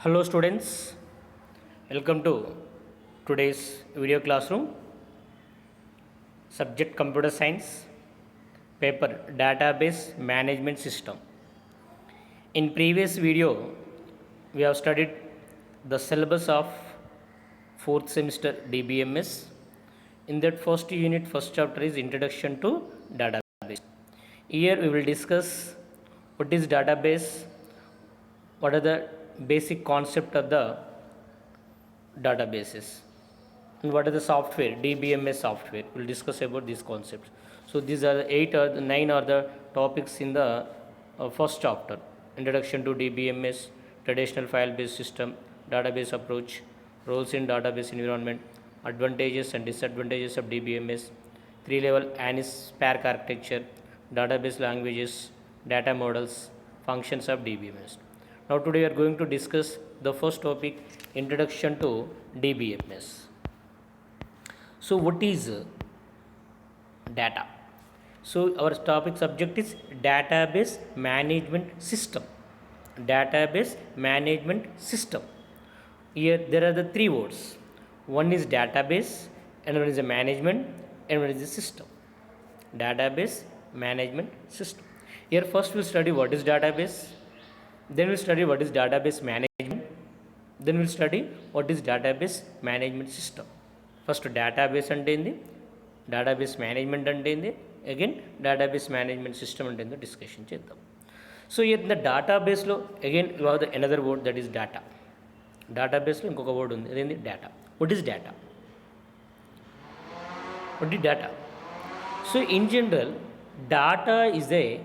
Hello students, welcome to today's video classroom. Subject Computer Science, paper Database Management System. In previous video, we have studied the syllabus of 4th semester DBMS. In that first unit, first chapter is Introduction to Database. Here we will discuss what is database, what are the basic concept of the databases, and what are the software, DBMS software. We'll discuss about these concepts. So these are the 8 or the 9 are the topics in the first chapter: Introduction to DBMS, traditional file based system, database approach, roles in database environment, advantages and disadvantages of DBMS, 3-level ANIS Spark architecture, database languages, data models, functions of DBMS. Now today we are going to discuss the first topic, Introduction to DBMS. So what is data? So our topic subject is database management system. Database management system. Here there are the three words. One is database, and one is a management, and one is a system. Database management system. Here first we'll study what is database. Then we'll study what is database management. Then we'll study what is database management system. First database ante endi, database management ante endi, again database management system ante endi discussion cheddam. So here in the database lo again you have the another word, that is data. Database lo inkoka word undi, adendi data. What is data? What is data? So in general, data is a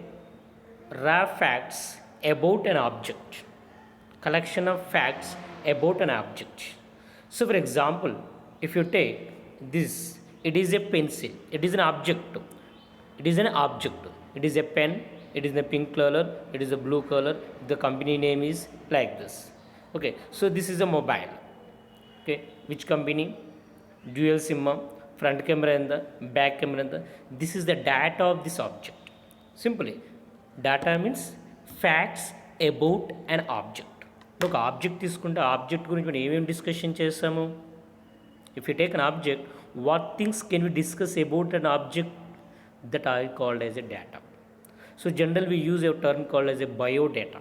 raw facts about an object, collection of facts about an object. So for example, if you take this, it is a pencil, it is an object, it is an object, it is a pen, it is in a pink color, it is a blue color, the company name is like this. Okay, so this is a mobile. Okay, which company? Dual SIM, front camera and the back camera and the, this is the data of this object. Simply, data means facts about an object. ఒక object తీసుకుంటే object గురించి మనం ఏమేమి discussion చేస్తాము? If you take an object, what things can we discuss about an object? That are called as a data. So general we use a term called as a biodata.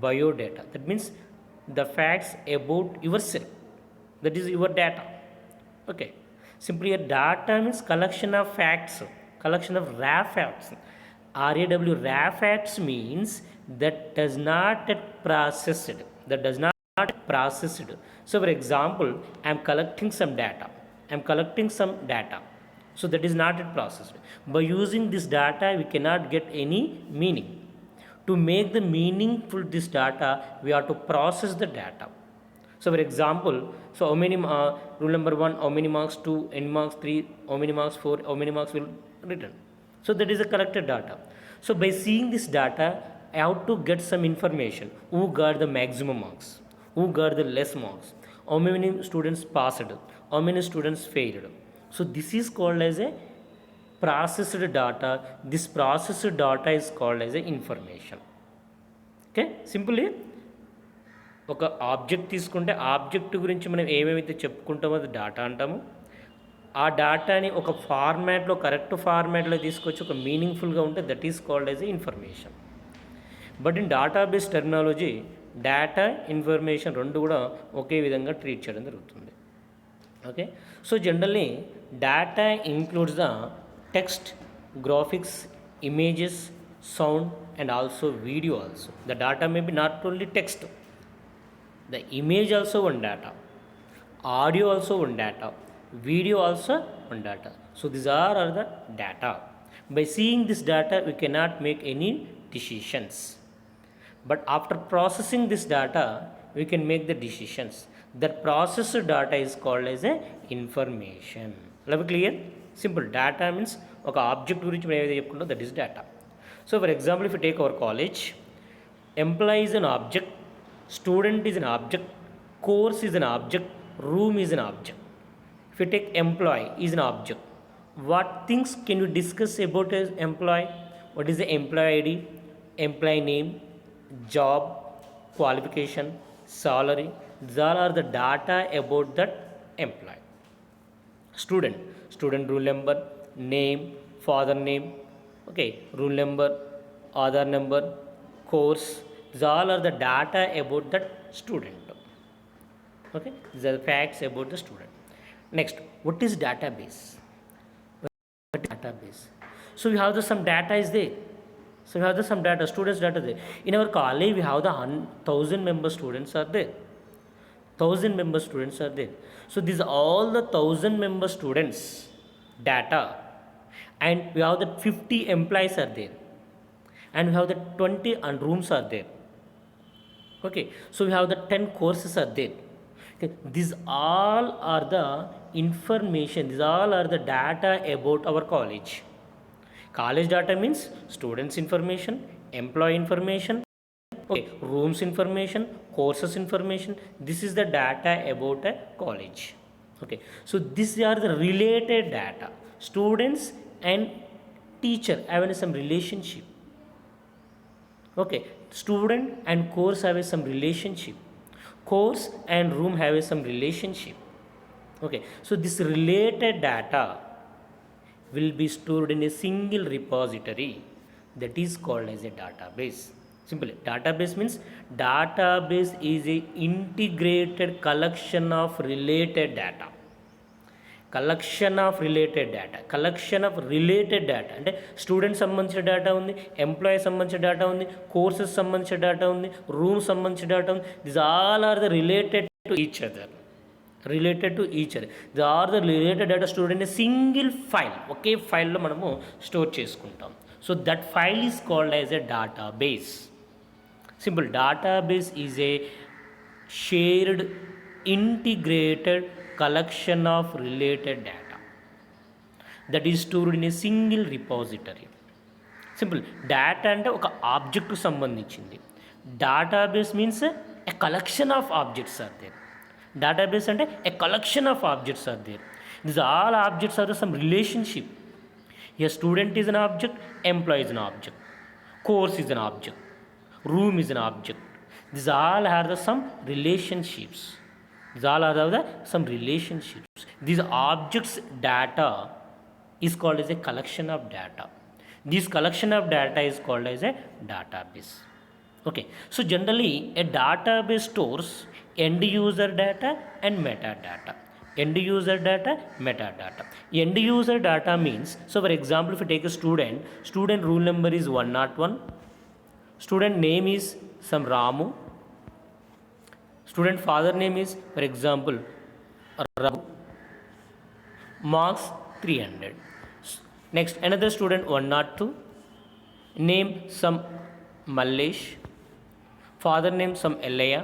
Biodata, that means the facts about yourself, that is your data. Okay, simply a data means collection of facts, collection of raw facts. RAW, raw facts means that does not get processed, that does not get processed. So for example, I am collecting some data, so that is not yet processed. By using this data we cannot get any meaning. To make the meaningful this data, we have to process the data. So for example, so how many rule number 1, how many marks 2, n marks 3, how many marks 4, how many marks will return. So that is a collected data. So by seeing this data, I have to get some information. Who got the maximum marks? Who got the less marks? How many students passed? How many students failed? So this is called as a processed data. This processed data is called as a information. Okay, simply ఒక object తీసుకుంటే object గురించి మనం ఏమేమైతే చెప్పుకుంటామో అది data అంటాము. ఆ డేటాని ఒక ఫార్మాట్లో, కరెక్ట్ ఫార్మాట్లో తీసుకొచ్చి ఒక మీనింగ్ఫుల్గా ఉంటే that is called as a information. But in database terminology, data, information రెండు కూడా ఒకే విధంగా ట్రీట్ చేయడం జరుగుతుంది. Okay, so generally data includes the text, graphics, images, sound and also video also. The data may be not only text, the image also one data, audio also one data, video also one data. So these are the data. By seeing this data we cannot make any decisions, but after processing this data we can make the decisions. That processed data is called as a information. Love clear? Simple. Data means ఒక object గురించి మనం ఏదైతే చెప్పుకుంటాం that is data. So for example, if you take our college, employee is an object, student is an object, course is an object, room is an object. If you take employee is an object, what things can you discuss about an employee? What is the employee ID, employee name, job, qualification, salary. These all are the data about that employee. Student rule number, name, father name, okay, rule number, Aadhaar number, course. These all are the data about that student. Okay, these are the facts about the student. Next, what is database? What is database? So we have the some data is there. So we have the some data, students data there. In our college, we have the 1,000 member students are there. 1,000 member students are there. So these are all the 1,000 member students data, and we have the 50 employees are there, and we have the 20 and rooms are there. Okay, so we have the 10 courses are there. Okay, these all are the information. These all are the data about our college. College data means students information, employee information, okay, rooms information, courses information. This is the data about a college. Okay, so these are the related data. Students and teacher have some relationship. Okay, student and course have some relationship. Course and room have some relationship. Okay, so this related data will be stored in a single repository, that is called as a database. Simply, database means database is a integrated collection of related data. Collection of related data అంటే student సంబంధించిన data ఉంది, employee సంబంధించిన data ఉంది, courses సంబంధించిన data ఉంది, room సంబంధించిన data ఉంది. This all are the related to each other. The are the related data stored in a single file. ఒకే ఫైల్లో మనము స్టోర్ చేసుకుంటాం. So that file is called as a database. Simple, database is a shared integrated collection of related data that is stored in a single repository. Simple, data అంటే ఒక ఆబ్జెక్ట్కు సంబంధించింది. Database means a collection of objects are there. Database అంటే a collection of objects are there. These all objects are some relationship. A student is an object, employee is an object, course is an object, room is an object. These all are the some relationships. These all are the some relationships. These objects data is called as a collection of data. This collection of data is called as a database. Okay, so generally a database stores end user data and metadata. End user data, metadata. End user data means, so for example, if you take a student rule number is 101, student name is some Ramu, student father name is, for example, Ramu, marks 300. Next, another student 102, name some Mallesh, father name some Elaya,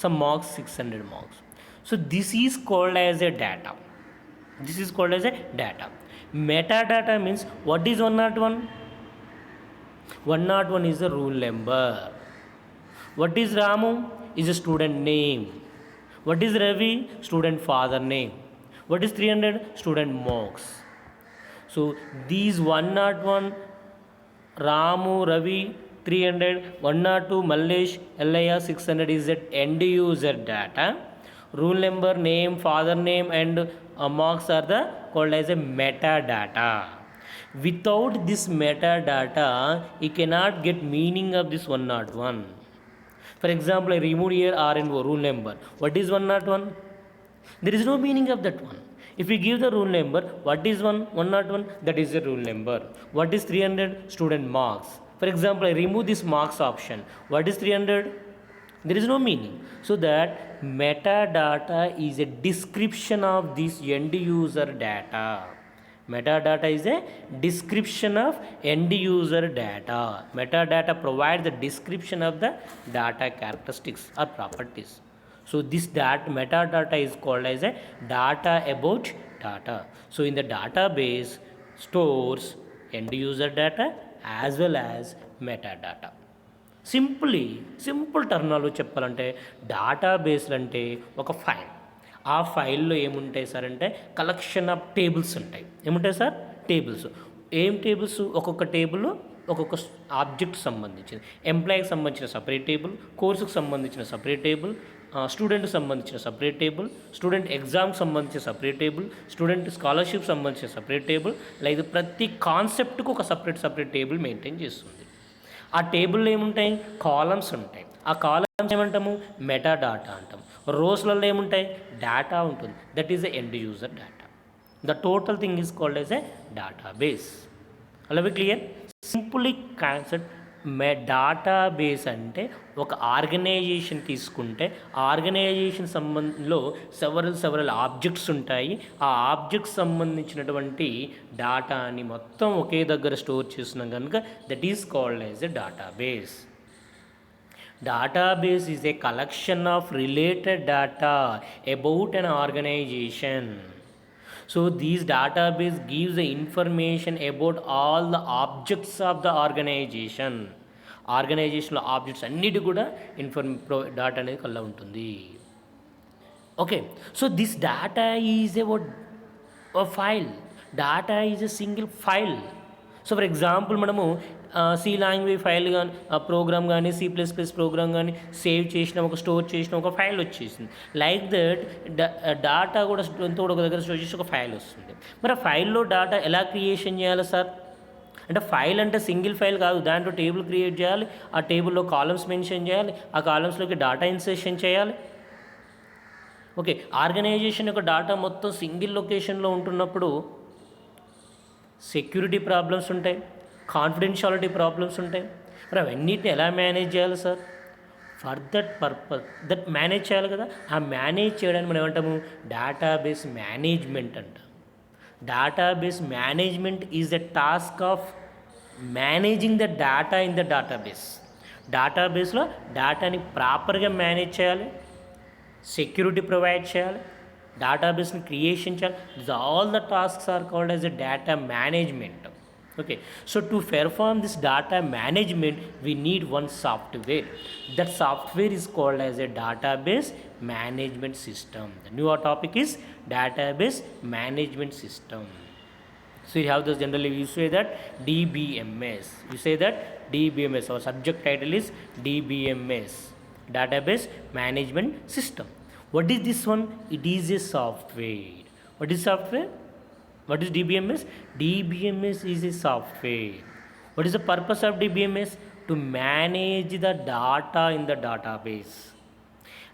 some marks 600 marks. So this is called as a data. This is called as a data. Metadata means, what is 101? 101 is the rule number. What is Ramu? Is a student name. What is Ravi? Student father name. What is 300? Student marks. So these 101, Ramu, Ravi, 300, 102, Mallesh, Elaya, 600 is the end user data. Rule number, name, father name and marks are the called as a metadata. Without this metadata, you cannot get meaning of this 101. For example, I remove here R and O, rule number. What is 101? There is no meaning of that one. If we give the rule number, what is 101? That is the rule number. What is 300? Student marks. For example, I remove this marks option. What is 300? There is no meaning. So that metadata is a description of this end user data. Metadata is a description of end user data. Metadata provides the description of the data characteristics or properties. So this metadata is called as a data about data. So in the database stores end user data as well as metadata. Simple terminology చెప్పాలంటే డేటాబేస్లు అంటే ఒక file. ఆ ఫైల్లో ఏముంటాయి sir అంటే collection of tables ఉంటాయి. ఏముంటాయి సార్? టేబుల్స్. ఏం టేబుల్స్? ఒక్కొక్క టేబుల్ ఒక్కొక్క ఆబ్జెక్ట్ సంబంధించింది. ఎంప్లాయీకి సంబంధించిన సపరేట్ టేబుల్, కోర్సుకు సంబంధించిన సపరేట్ టేబుల్, స్టూడెంట్కి సంబంధించిన సపరేట్ టేబుల్, స్టూడెంట్ ఎగ్జామ్కి సంబంధించిన సపరేట్ టేబుల్, స్టూడెంట్ స్కాలర్షిప్ సంబంధించిన సపరేట్ టేబుల్, లేదా ప్రతి కాన్సెప్ట్కు ఒక సపరేట్ టేబుల్ మెయింటైన్ చేస్తుంది. ఆ టేబుల్లో ఏముంటాయి? కాలమ్స్ ఉంటాయి. ఆ కాలమ్స్ ఏమంటాము? మెటా డాటా అంటాం. రోస్లలో ఏముంటాయి? డేటా ఉంటుంది. That is the end user data. The total thing is called as a database. అలా క్లియర్? Simply concept. డేటాబేస్ అంటే ఒక ఆర్గనైజేషన్ తీసుకుంటే ఆర్గనైజేషన్ సంబంధంలో సెవరల్ ఆబ్జెక్ట్స్ ఉంటాయి. ఆ ఆబ్జెక్ట్స్ సంబంధించినటువంటి డేటాని మొత్తం ఒకే దగ్గర స్టోర్ చేస్తున్నాం కనుక that is called as a database. Database is a collection of related data about an organization. So these database gives the information about all the objects of the organization. ఆర్గనైజేషన్లో objects అన్నిటి కూడా data అనేది కల్లా ఉంటుంది. Okay, so this data is a file. Data is a single file. So for example మనము C language file కానీ programme కానీ C++ programme కానీ సేవ్ చేసిన ఒక స్టోర్ చేసిన ఒక ఫైల్ వచ్చేసింది. లైక్ దట్ డేటా కూడా ఎంతో ఒక దగ్గర స్టోర్ చేసి ఒక ఫైల్ వస్తుంది. మరి ఆ ఫైల్లో డేటా ఎలా క్రియేషన్ చేయాలి సార్ అంటే ఫైల్ అంటే సింగిల్ ఫైల్ కాదు, దాంట్లో టేబుల్ క్రియేట్ చేయాలి, ఆ టేబుల్లో కాలమ్స్ మెన్షన్ చేయాలి, ఆ కాలమ్స్లోకి డేటా ఇన్సర్షన్ చేయాలి. ఓకే, ఆర్గనైజేషన్ యొక్క డేటా మొత్తం సింగిల్ లొకేషన్లో ఉంటున్నప్పుడు సెక్యూరిటీ ప్రాబ్లమ్స్ ఉంటాయి, కాన్ఫిడెన్షియాలిటీ ప్రాబ్లమ్స్ ఉంటాయి. మరి అవన్నిటిని ఎలా మేనేజ్ చేయాలి sir? For that purpose that manage చేయాలి కదా. ఆ మేనేజ్ చేయడానికి మనం ఏమంటాము? డేటాబేస్ మేనేజ్మెంట్ అంటాం. Database management is the task of managing the data in the database. డేటాబేస్లో డేటాని ప్రాపర్గా మేనేజ్ చేయాలి, సెక్యూరిటీ ప్రొవైడ్ చేయాలి, డేటాబేస్ని క్రియేషన్ చేయాలి. All the tasks are called as a data management. Okay, so to perform this data management we need one software. That software is called as a database management system. The new topic is database management system. So you have this, generally you say that DBMS. You say that DBMS. Our subject title is DBMS, database management system. What is this one? It is a software. What is software? What is DBMS? DBMS is a software. What is the purpose of DBMS? To manage the data in the database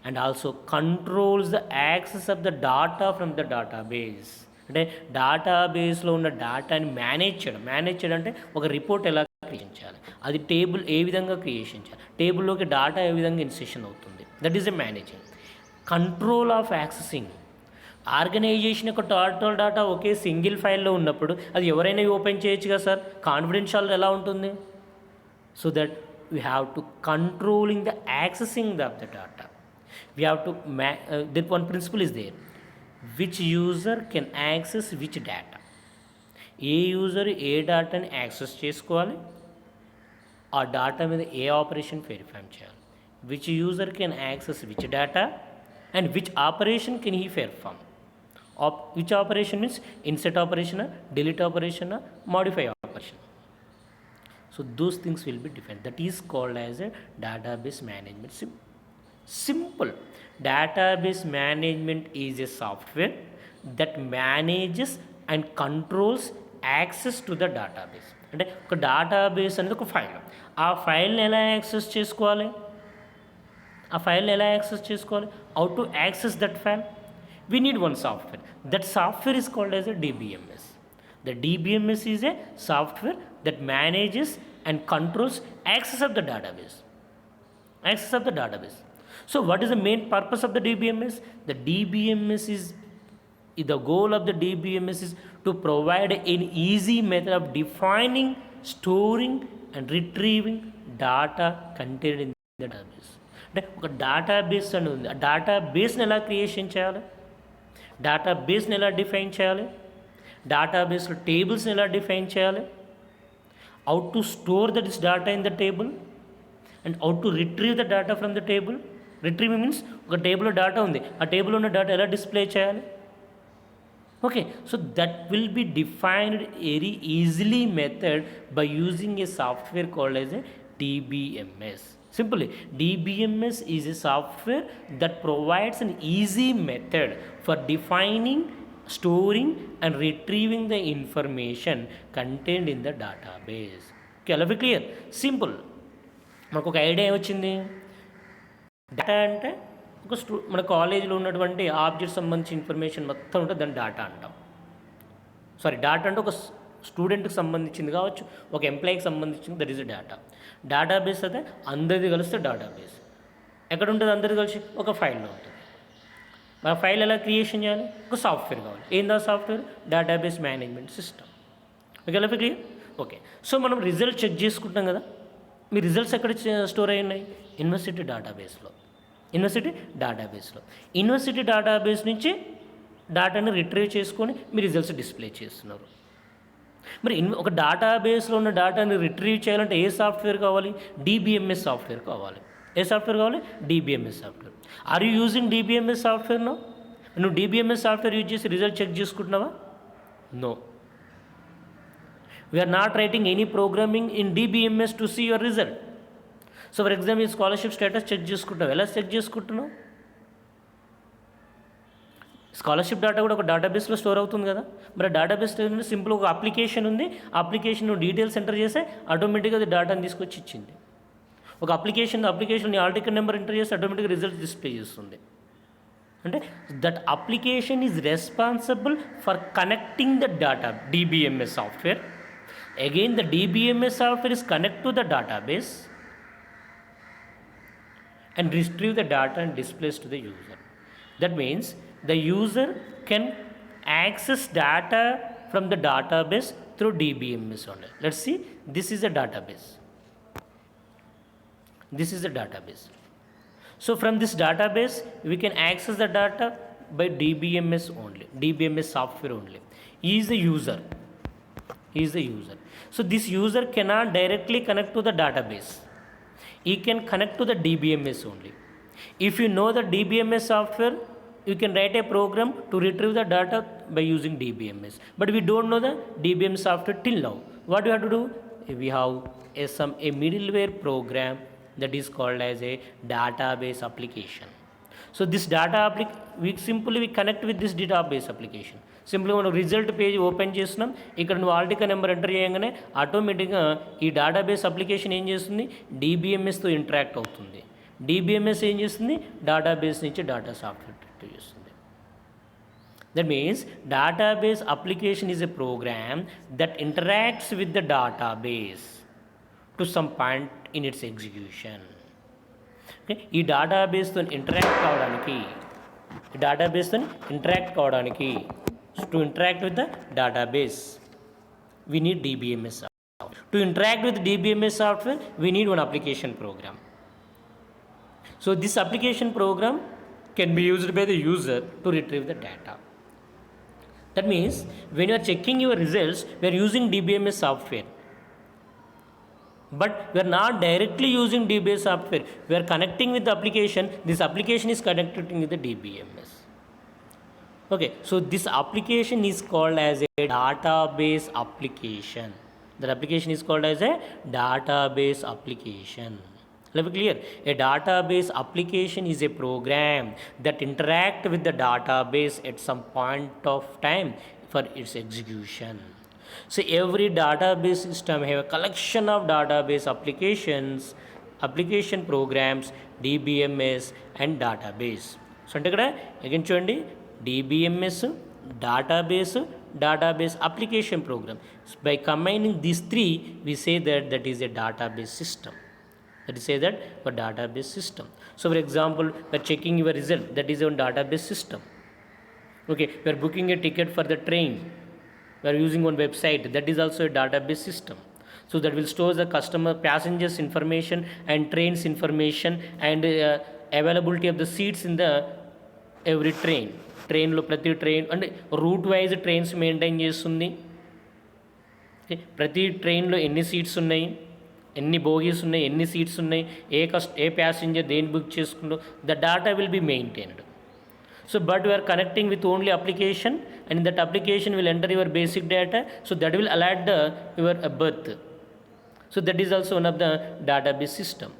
and also controls the access of the data from the database. అంటే డేటాబేస్లో ఉన్న డేటాని manage చేయడం అంటే ఒక report ఎలా creation చేయాలి, అది టేబుల్ ఏ విధంగా క్రియేషన్ చేయాలి, టేబుల్లోకి డేటా ఏ విధంగా ఇన్సర్షన్ అవుతుంది, that is a managing. Control of accessing. Organisation యొక్క టోటల్ డేటా ఒకే సింగిల్ ఫైల్లో ఉన్నప్పుడు అది ఎవరైనా ఓపెన్ చేయొచ్చు కదా సార్. కాన్ఫిడెన్షియల్ ఎలా ఉంటుంది? So that we have to controlling the accessing of the data. We have to that one principle is there, which user can access which data. ఏ యూజర్ ఏ డేటాని యాక్సెస్ చేసుకోవాలి, ఆ డేటా మీద ఏ ఆపరేషన్ పెర్ఫామ్ చేయాలి. Which user can access which data and which operation can he perform. Which operation means insert operation, delete operation, modify operation. So those things will be different. That is called as a database management. Simple. Database management is a software that manages and controls access to the database. అంటే ఒక database అనేది ఒక file. ఆ ఫైల్ని ఎలా access చేసుకోవాలి, ఆ ఫైల్ని ఎలా యాక్సెస్ చేసుకోవాలి, how to access that file, we need one software. That software is called as a DBMS. The DBMS is a software that manages and controls access of the database. Access of the database. So what is the main purpose of the DBMS? The DBMS is, the goal of the DBMS is to provide an easy method of defining, storing and retrieving data contained in the database. అంటే ఒక database అని ఉంది, ఆ డేటాబేస్ని ఎలా creation చేయాలి, డేటాబేస్ని ఎలా define చేయాలి, డేటాబేస్లో టేబుల్స్ని ఎలా డిఫైన్ చేయాలి, how to store that is data in the table and how to retrieve the data from the table. Retrieve means ఒక టేబుల్లో డేటా ఉంది, ఆ టేబుల్లో ఉన్న డేటా ఎలా డిస్ప్లే చేయాలి. Okay, so that will be defined very easily method by using a software called as a DBMS. Simply, DBMS is a software that provides an easy method for defining, storing and retrieving the information contained in the database. Okay, అలా clear simple. మనకు ఒక idea వచ్చింది. Data అంటే మన కాలేజీలో ఉన్నటువంటి object సంబంధించిన information మొత్తం ఉంటుంది, దాన్ని డేటా అంటాం. సారీ, డేటా అంటే ఒక స్టూడెంట్కి సంబంధించింది కావచ్చు, ఒక ఎంప్లాయీకి సంబంధించింది, దట్ ఈస్ డేటా. డేటాబేస్ అయితే అందరిది కలిస్తే డేటాబేస్. ఎక్కడ ఉంటుంది అందరిది కలిసి? ఒక ఫైల్లో ఉంటుంది. ఆ ఫైల్ ఎలా క్రియేషన్ చేయాలి? ఒక సాఫ్ట్వేర్ కావాలి. ఏందా సాఫ్ట్వేర్? Database management system. మీకు ఎలా క్లియర్? ఓకే, సో మనం రిజల్ట్ చెక్ చేసుకుంటాం కదా, మీ రిజల్ట్స్ ఎక్కడ స్టోర్ అయి ఉన్నాయి? యూనివర్సిటీ డేటాబేస్లో. యూనివర్సిటీ డేటాబేస్ నుంచి డేటాని రిట్రీవ్ చేసుకొని మీ రిజల్ట్స్ డిస్ప్లే చేస్తున్నారు. మరి ఒక డేటాబేస్లో ఉన్న డేటాని రిట్రీవ్ చేయాలంటే ఏ సాఫ్ట్వేర్ కావాలి? DBMS సాఫ్ట్వేర్ కావాలి. ఏ సాఫ్ట్వేర్ కావాలి? DBMS software. Are you using DBMS సాఫ్ట్వేర్ను? నువ్వు DBMS సాఫ్ట్వేర్ యూజ్ చేసి రిజల్ట్ చెక్ చేసుకుంటున్నావా? No. We are not writing any programming in DBMS to see your result. So for example ఈ scholarship status check చేసుకుంటావు. ఎలా check చేసుకుంటున్నావు? Scholarship data కూడా ఒక డేటాబేస్లో స్టోర్ అవుతుంది కదా. మరి డేటాబేస్ సింపుల్ ఒక అప్లికేషన్ ఉంది, ఆ అప్లికేషన్ డీటెయిల్స్ ఎంటర్ చేస్తే ఆటోమేటిక్గా అది డేటాని తీసుకొచ్చి ఇచ్చింది. ఒక అప్లికేషన్ నీ ఆల్ టికెట్ నెంబర్ ఎంటర్ చేసి ఆటోమేటిక్గా రిజల్ట్ డిస్ప్లే చేస్తుంది. అంటే that application is responsible for connecting the data DBMS software. Again, the DBMS software is connect to the database and retrieve the data and displays to the user. That means the user can access data from the database through DBMS only. Let's see, this is a database. So from this database, we can access the data by DBMS only, DBMS software only. He is the user. So this user cannot directly connect to the database. He can connect to the DBMS only. If you know the DBMS software, you can write a program to retrieve the data by using DBMS. But we don't know the DBMS software till now. What we have to do? We have a middleware program that is called as a database application. So this we connect with this database application. సింపుల్గా మనం result page open చేస్తున్నాం. ఇక్కడ నువ్వు ఆల్టికా number enter చేయగానే ఆటోమేటిక్గా ఈ database application ఏం చేస్తుంది? DBMSతో ఇంటరాక్ట్ అవుతుంది. DBMS ఏం చేస్తుంది? డేటాబేస్ నుంచి డేటా సాఫ్ట్వేర్ చేస్తుంది. That means database application is a program that interacts with the database to some point in its execution. Okay, ఈ డేటాబేస్తో ఇంటరాక్ట్ కావడానికి to interact with the database, we need DBMS software. To interact with DBMS software, we need one application program. So this application program can be used by the user to retrieve the data. That means when you are checking your results, we are using DBMS software. But we are not directly using DBMS software. We are connecting with the application. This application is connecting with the DBMS. Okay, so this application is called as a database application. That application is called as a database application. Let me clear. A database application is a program that interacts with the database at some point of time for its execution. So every database system have a collection of database application programs, DBMS and database. So అంటే ఇక్కడ again చూడండి, DBMS, database application program. So by combining these three, we say that is a database system. So for example, we are checking your result, that is a database system. Okay, we are booking a ticket for the train, we are using one website, that is also a database system. So that will store the passengers information and trains information and availability of the seats in the every ట్రైన్లో ప్రతి train అంటే route wise trains maintain చేస్తుంది. ప్రతి ట్రైన్లో ఎన్ని seats ఉన్నాయి, ఎన్ని bogies ఉన్నాయి, ఎన్ని సీట్స్ ఉన్నాయి, ఏ ప్యాసింజర్ దేని బుక్ చేసుకుంటూ the data will be maintained. So but we are connecting with only application, and in that application will enter your basic data, so that will alert your birth. So that is also one of the database system.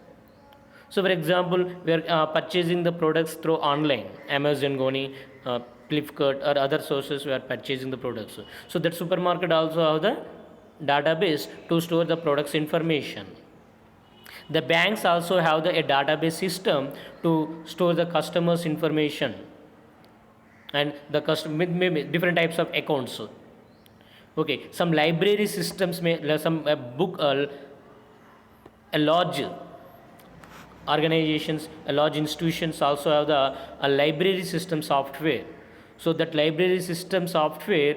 So for example, we are purchasing the products through online, Amazon, Goni, Flipkart or other sources we are purchasing the products. So that supermarket also have the database to store the products information. The banks also have a database system to store the customers information and the customer maybe different types of accounts. Okay, some library systems may some book a large organizations, a large institutions also have the a library system software. So that library system software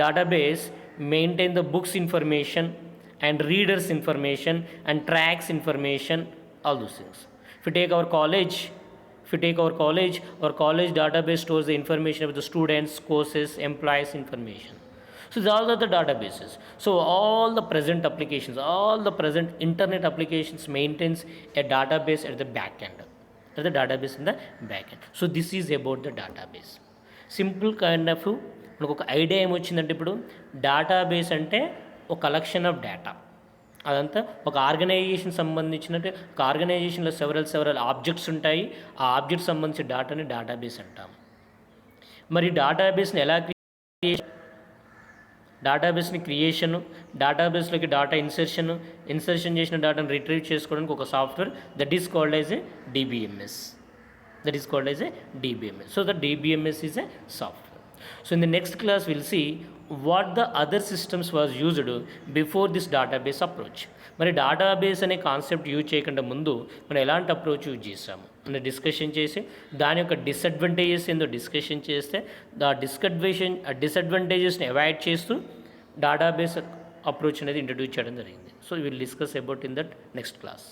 database maintain the books information and readers information and tracks information, all those things. If you take our college, our college database stores the information of the students, courses, employees information. So these all are the databases. So all the present applications, all the present internet applications maintains a database at the back end. The database in the back end. So this is about the database. Simple kind of మనకు ఒక idea ఏమొచ్చిందంటే ఇప్పుడు database అంటే ఒక collection of data. అదంతా ఒక organisation సంబంధించినట్టు ఒక ఆర్గనైజేషన్లో several objects ఉంటాయి. ఆ ఆబ్జెక్ట్స్ సంబంధించిన డేటాని డేటాబేస్ అంటాం. మరి డేటాబేస్ని ఎలా డేటాబేస్ని క్రియేషను, డేటాబేస్లోకి డేటా ఇన్సర్షన్ చేసిన డేటాను రిట్రీవ్ చేసుకోవడానికి ఒక software that is called as a DBMS. So the DBMS is a software. So in the next class we'll see what the other systems was used before this database approach. మరి database అనే concept use చేయకుండా ముందు మనం ఎలాంటి approach use చేసాము అని discussion చేసి దాని యొక్క డిసడ్వాంటేజెస్ ఏందో డిస్కషన్ చేస్తే డిసడ్వాంటేజెస్ని అవాయిడ్ చేస్తూ డేటాబేస్ అప్రోచ్ అనేది ఇంట్రడ్యూస్ చేయడం జరిగింది. So will discuss about in that next class.